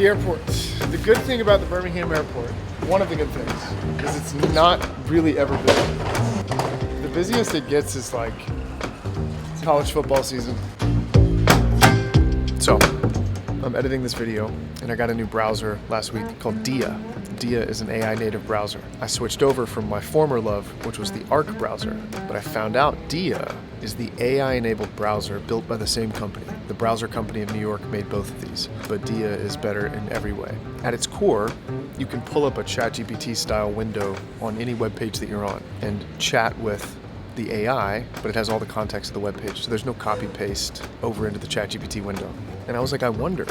The airport. The good thing about the Birmingham airport, one of the good things, is it's not really ever busy. The busiest it gets is like college football season. So, I'm editing this video and I got a new browser last week called Dia. Dia is an AI native browser. I switched over from my former love, which was the Arc browser, but I found out Dia is the AI enabled browser built by the same company. The browser company of New York made both of these, but Dia is better in every way. At its core, you can pull up a ChatGPT style window on any web page that you're on and chat with the AI, but it has all the context of the web page, so there's no copy paste over into the ChatGPT window. And I was like, I wonder,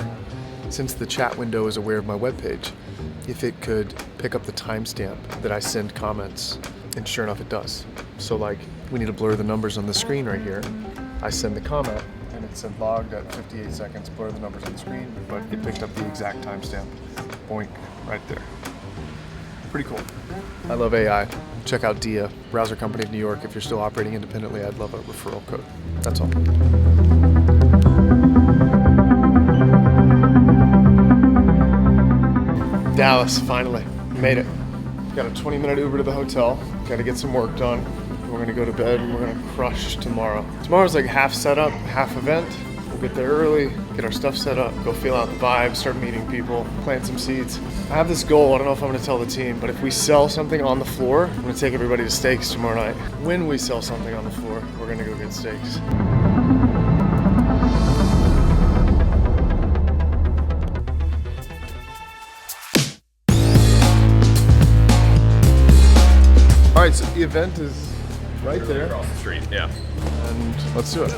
since the chat window is aware of my web page, if it could pick up the timestamp that I send comments, and sure enough it does. So like, we need to blur the numbers on the screen right here. I send the comment, and it said logged at 58 seconds, blur the numbers on the screen, but it picked up the exact timestamp. Boink, right there. Pretty cool. I love AI. Check out Dia, browser company of New York. If you're still operating independently, I'd love a referral code. That's all. Dallas, finally. Made it. Got a 20-minute Uber to the hotel. Got to get some work done. We're gonna go to bed and we're gonna crush tomorrow. Tomorrow's like half setup, half event. We'll get there early, get our stuff set up, go feel out the vibe, start meeting people, plant some seeds. I have this goal, I don't know if I'm gonna tell the team, but if we sell something on the floor, I'm gonna take everybody to steaks tomorrow night. When we sell something on the floor, we're gonna go get steaks. All right, so the event is right there. Across the street, yeah. And let's do it.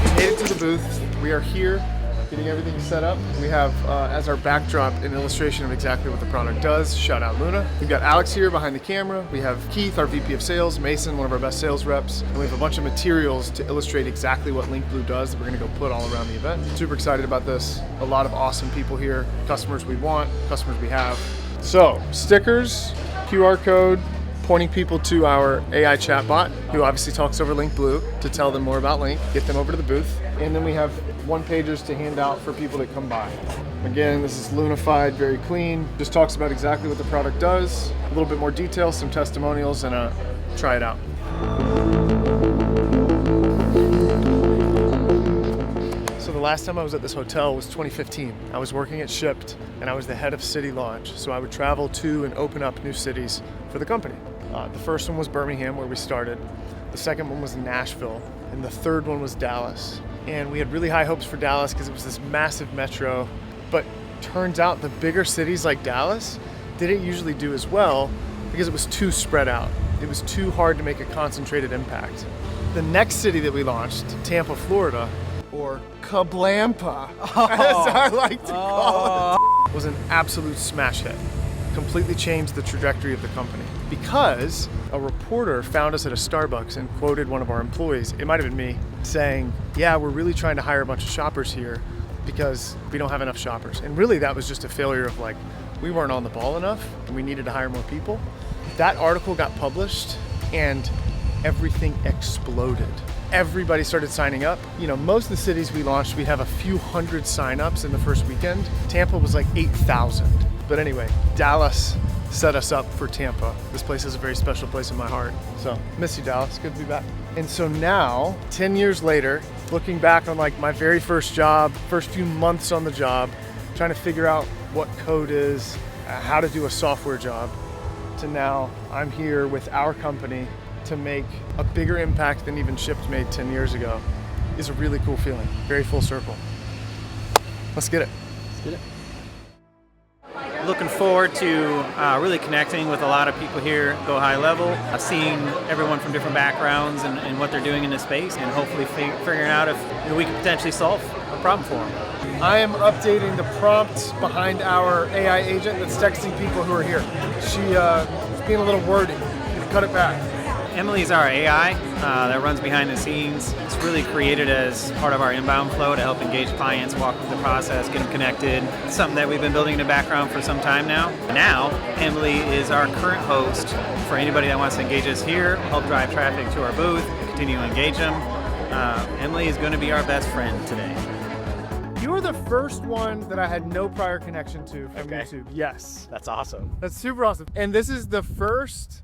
We made it to the booth. We are here, getting everything set up. We have, as our backdrop, an illustration of exactly what the product does. Shout out Luna. We've got Alex here behind the camera. We have Keith, our VP of Sales, Mason, one of our best sales reps. And we have a bunch of materials to illustrate exactly what Linq does that we're gonna go put all around the event. Super excited about this. A lot of awesome people here. Customers we want, customers we have. So, stickers, QR code, pointing people to our AI chatbot, who obviously talks over Linq to tell them more about Linq, get them over to the booth. And then we have one-pagers to hand out for people that come by. Again, this is Lunified, very clean. Just talks about exactly what the product does, a little bit more detail, some testimonials, and try it out. So the last time I was at this hotel was 2015. I was working at Shipped, and I was the head of city launch. So I would travel to and open up new cities for the company. The first one was Birmingham, where we started. The second one was Nashville, and the third one was Dallas. And we had really high hopes for Dallas because it was this massive metro, but turns out the bigger cities like Dallas didn't usually do as well because it was too spread out. It was too hard to make a concentrated impact. The next city that we launched, Tampa, Florida, or Kablampa, as I like to call it, was an absolute smash hit. Completely changed the trajectory of the company because a reporter found us at a Starbucks and quoted one of our employees, it might have been me, saying, yeah, we're really trying to hire a bunch of shoppers here because we don't have enough shoppers. And really that was just a failure of like, we weren't on the ball enough and we needed to hire more people. That article got published and everything exploded. Everybody started signing up. You know, most of the cities we launched, we'd have a few hundred signups in the first weekend. Tampa was like 8,000. But anyway, Dallas set us up for Tampa. This place is a very special place in my heart. So, miss you, Dallas. Good to be back. And so now, 10 years later, looking back on like my very first job, first few months on the job, trying to figure out what code is, how to do a software job, to now I'm here with our company to make a bigger impact than even Shipped made 10 years ago is a really cool feeling. Very full circle. Let's get it. Let's get it. Looking forward to really connecting with a lot of people here, Go High Level, seeing everyone from different backgrounds and what they're doing in this space, and hopefully figuring out if we can potentially solve a problem for them. I am updating the prompts behind our AI agent that's texting people who are here. She is being a little wordy. Cut it back. Emily's our AI that runs behind the scenes. It's really created as part of our inbound flow to help engage clients, walk through the process, get them connected. It's something that we've been building in the background for some time now. Now, Emily is our current host for anybody that wants to engage us here, help drive traffic to our booth, continue to engage them. Emily is going to be our best friend today. You were the first one that I had no prior connection to from YouTube. Yes. That's awesome. That's super awesome. And this is the first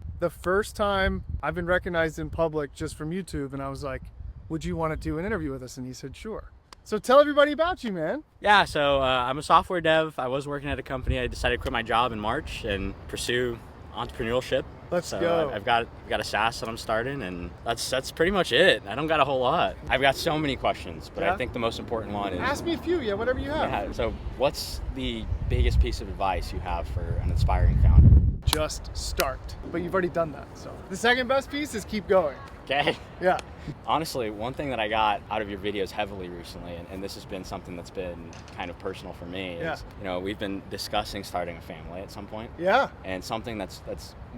time I've been recognized in public just from YouTube, and I was like, would you want to do an interview with us? And he said, sure. So tell everybody about you, man. Yeah, so I'm a software dev. I was working at a company. I decided to quit my job in March and pursue entrepreneurship. Let's go. I've got a SaaS that I'm starting, and that's pretty much it. I don't got a whole lot. I've got so many questions, but I think the most important one is... Ask me a few, whatever you have. Yeah, so what's the biggest piece of advice you have for an aspiring founder? Just start. But you've already done that, so. The second best piece is keep going. Okay. Yeah. Honestly, one thing that I got out of your videos heavily recently, and this has been something that's been kind of personal for me, is we've been discussing starting a family at some point. Yeah. And something that's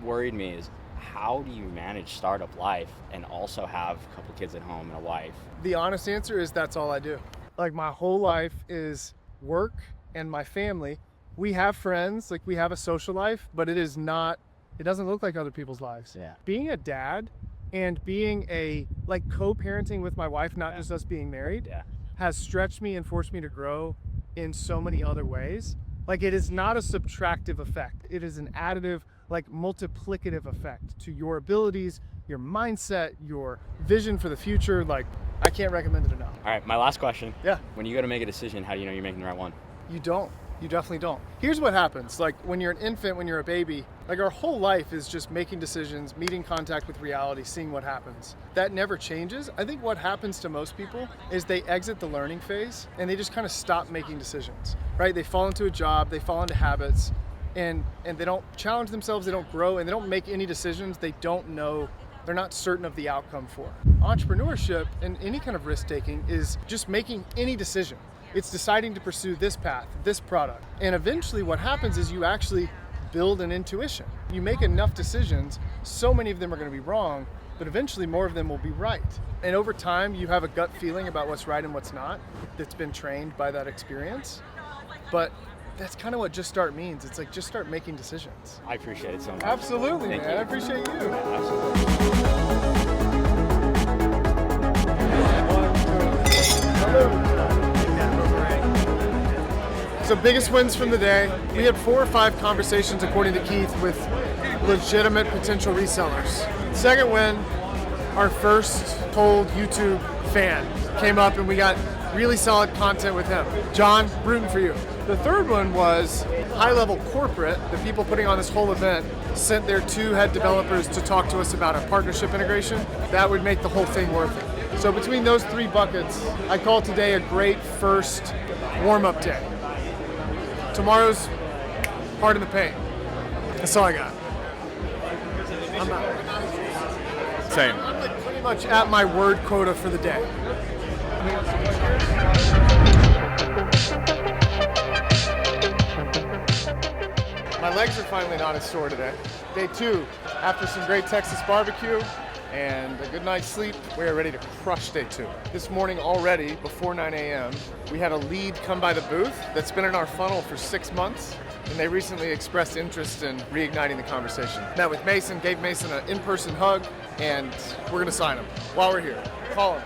worried me is, how do you manage startup life and also have a couple kids at home and a wife? The honest answer is that's all I do. Like, my whole life is work and my family. We have friends, like we have a social life, but it doesn't look like other people's lives. Yeah. Being a dad and being co-parenting with my wife, not just us being married, has stretched me and forced me to grow in so many other ways. Like, it is not a subtractive effect. It is an additive, multiplicative effect to your abilities, your mindset, your vision for the future. Like, I can't recommend it enough. All right, my last question. Yeah. When you go to make a decision, how do you know you're making the right one? You don't. You definitely don't. Here's what happens. Like, when you're an infant, when you're a baby, our whole life is just making decisions, meeting contact with reality, seeing what happens. That never changes. I think what happens to most people is they exit the learning phase and they just kind of stop making decisions, right? They fall into a job, they fall into habits, and they don't challenge themselves, they don't grow, and they don't make any decisions they don't know, they're not certain of the outcome for. Entrepreneurship and any kind of risk taking is just making any decision. It's deciding to pursue this path, this product. And eventually what happens is you actually build an intuition. You make enough decisions, so many of them are going to be wrong, but eventually more of them will be right. And over time, you have a gut feeling about what's right and what's not that's been trained by that experience. But that's kind of what just start means. It's like, just start making decisions. I appreciate it so much. Absolutely, Thank man. you. I appreciate you. Yeah, absolutely. So, biggest wins from the day. We had 4 or 5 conversations, according to Keith, with legitimate potential resellers. Second win, our first cold YouTube fan came up and we got really solid content with him. John, rooting for you. The third one was high-level corporate. The people putting on this whole event sent their 2 head developers to talk to us about our partnership integration. That would make the whole thing worth it. So between those 3 buckets, I call today a great first warm-up day. Tomorrow's part of the pain. That's all I got. I'm out. Same. I'm pretty much at my word quota for the day. My legs are finally not as sore today. Day 2, after some great Texas barbecue and a good night's sleep, we are ready to crush day 2. This morning already, before 9 a.m., we had a lead come by the booth that's been in our funnel for 6 months, and they recently expressed interest in reigniting the conversation. Met with Mason, gave Mason an in-person hug, and we're gonna sign him while we're here. Call him.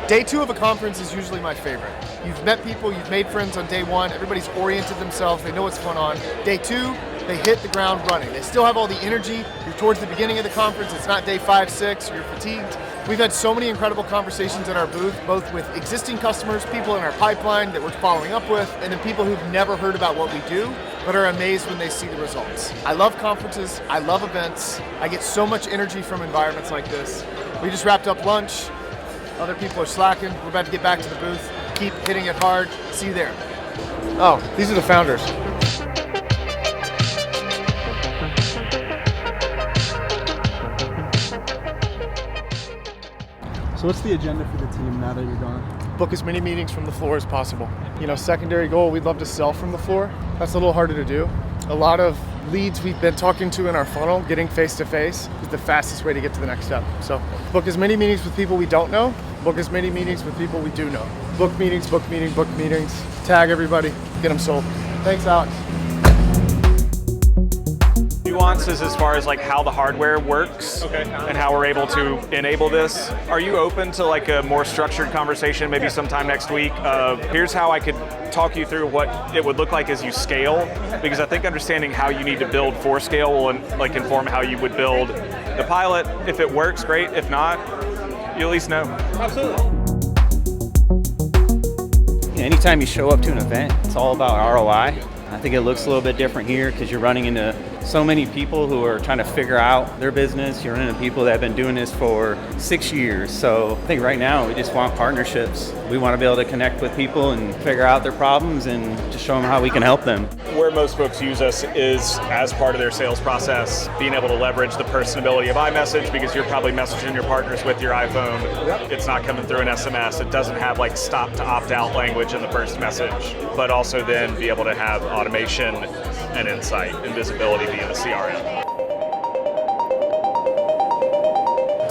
Day 2 of a conference is usually my favorite. You've met people, you've made friends on day 1, everybody's oriented themselves, they know what's going on. Day 2, they hit the ground running. They still have all the energy. You're towards the beginning of the conference. It's not day 5, 6, you're fatigued. We've had so many incredible conversations at our booth, both with existing customers, people in our pipeline that we're following up with, and then people who've never heard about what we do, but are amazed when they see the results. I love conferences, I love events. I get so much energy from environments like this. We just wrapped up lunch. Other people are slacking. We're about to get back to the booth. Keep hitting it hard. See you there. Oh, these are the founders. So what's the agenda for the team now that you're gone? Book as many meetings from the floor as possible. Secondary goal, we'd love to sell from the floor. That's a little harder to do. A lot of leads we've been talking to in our funnel, getting face-to-face is the fastest way to get to the next step. So book as many meetings with people we don't know, book as many meetings with people we do know. Book meetings, book meetings, book meetings, tag everybody, get them sold. Thanks, Alex. Nuances as far as like how the hardware works and how we're able to enable this. Are you open to like a more structured conversation maybe sometime next week of here's how I could talk you through what it would look like as you scale? Because I think understanding how you need to build for scale will like inform how you would build the pilot. If it works, great. If not, you at least know. Absolutely. Anytime you show up to an event, it's all about ROI. I think it looks a little bit different here because you're running into so many people who are trying to figure out their business. You're running into people that have been doing this for 6 years. So I think right now we just want partnerships. We want to be able to connect with people and figure out their problems and just show them how we can help them. Where most folks use us is as part of their sales process, being able to leverage the personability of iMessage because you're probably messaging your partners with your iPhone. It's not coming through an SMS. It doesn't have like stop to opt out language in the first message, but also then be able to have automation and insight and visibility via the CRM.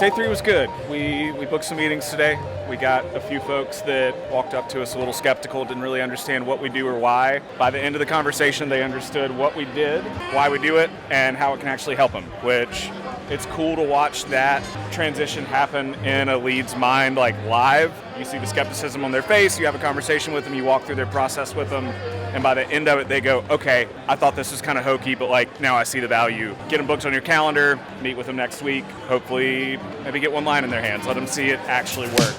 Day 3 was good. We booked some meetings today. We got a few folks that walked up to us a little skeptical, didn't really understand what we do or why. By the end of the conversation, they understood what we did, why we do it, and how it can actually help them, which it's cool to watch that transition happen in a lead's mind, like live. You see the skepticism on their face, you have a conversation with them, you walk through their process with them, and by the end of it, they go, okay, I thought this was kind of hokey, but like now I see the value. Get them booked on your calendar, meet with them next week, hopefully maybe get one line in their hands, let them see it actually work.